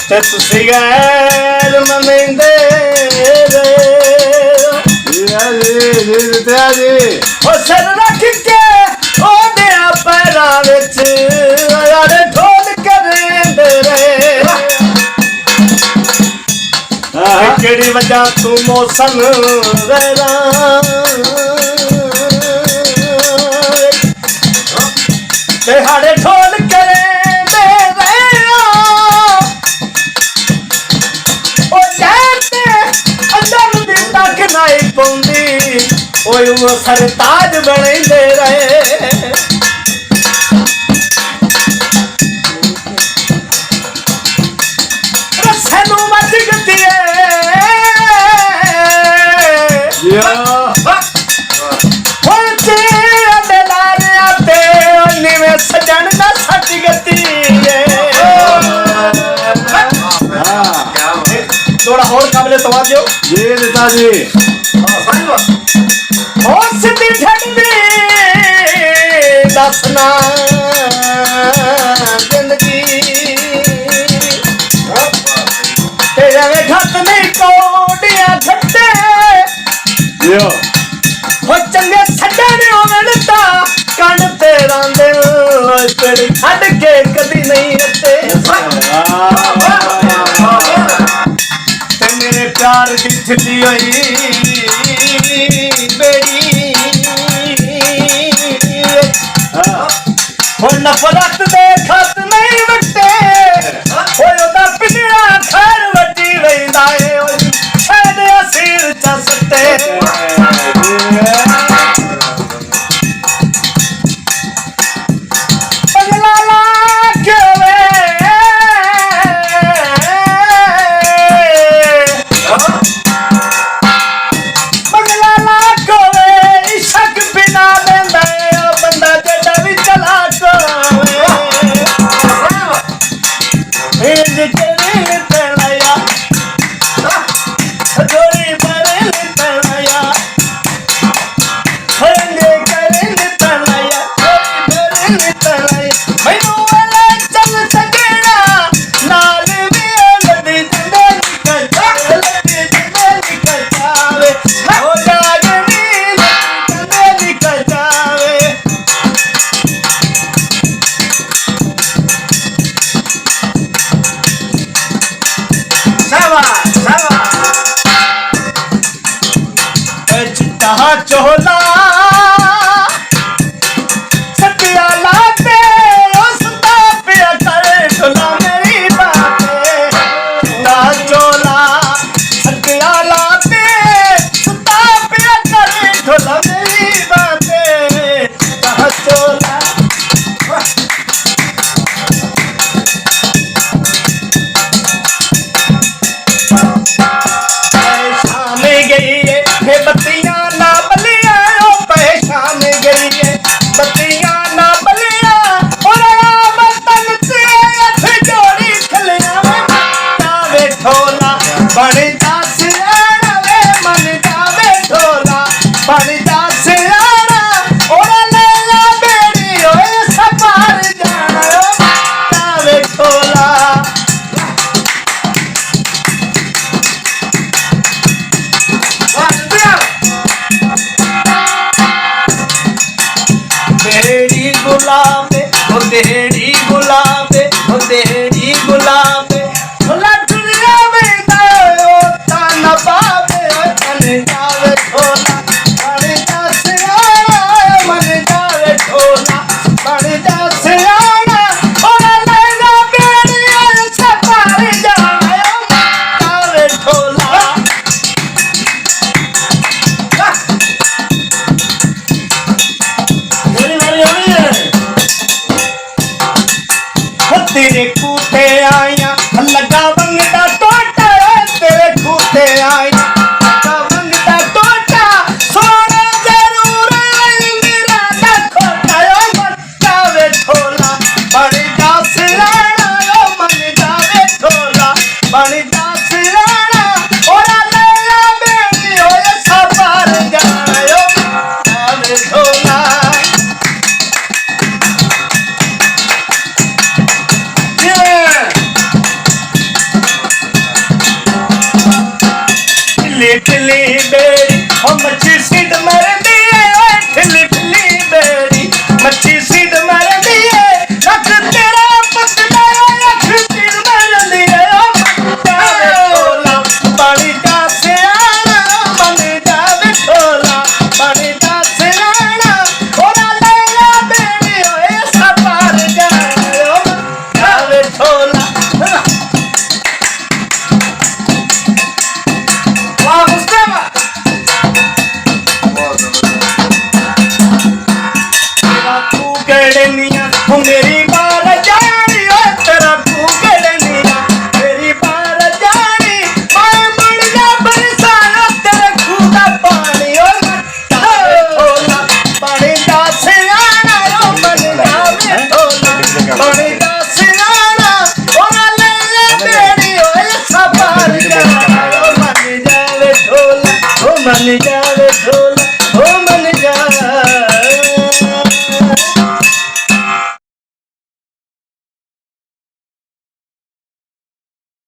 ते तुसी गैर मनेंदे सिर रख के ओदे पैरां विच यार ढोल करेंदे रहे केड़ी वजह तू मौसम वेरा ते हाड़े ढोल करेंदे रहे ओ जाते अंदर दी तक नहीं पौंदी ओए वो सरताज बनेंदे रहे रसनू मच गतिए होचे अडलारे आते निवे सजन ना सच गति थोड़ा और काबिले तवज्जो जी नेताजी हो सिद्धि ठंडी दसना जिंदगी तेरे में घट नहीं कोडिया घटे हो चंगे छड़े नहीं होता कण तेरा दिल तेरी छड़ के कदी नहीं रते ते मेरे प्यार की छिड़ी हुई बेड़ी नफरत दे खत नहीं वटे ओदा पिंजरा खैर वटी वेंदा है शायद असीर च सटे पगला ला के वे पगला ला को वे इश्क बिना देंदा बंदा जेड़ा भी चला चोला सतिया लाते उसका पिया करे सुना मेरी बातें ना चोला सतिया लाते उसका पिया करे सुना मेरी बातें ना चोला शाम गई है बत्तियां ना बलिया शाम गई है बत्तियां ना बलिया और बतन से अथ जोड़ी खलिया जावे ढोला बन जा सियारा वे मन जावे ढोला बन जा सियारा और लैला बेड़ी ओए सपार जाना जावे ढोला तेरी गुलाबे ओ तेरी गुलाबे ओ तेरी गुलाबे दुनिया में ओ ताना बाबे मन जावे ढोला बन जा सियारा मन जावे ढोला बन जा सियारा और लैला बेड़ी सपार जाना जावे ढोला तेरे कूटे आया लगा बंगदा टोटा तेरे कूटे आया लगा बंगदा टोटा सोना जरूर मेरा ना खोटा मन जावे ढोला बन जा सियारा मन जावे ढोला बन जा सियारा और लैला बेड़ी ओए सपार जाना जावे ढोला ठिल्ली ठिल्ली बेड़ी ओ मच्छी सीध मरदी है ओए ठिल्ली ठिल्ली बेड़ी मच्छी सीध मरदी है अख तेरा पतला अख तीर मरदी है ओ जावे ठोला पानी का सियाना मन जावे ठोला पानी का सियाना ओरा लैला बेड़ी ओए सपार जाए ओ जावे ठोला वाह मुस्तफा तू गड़निया मेरे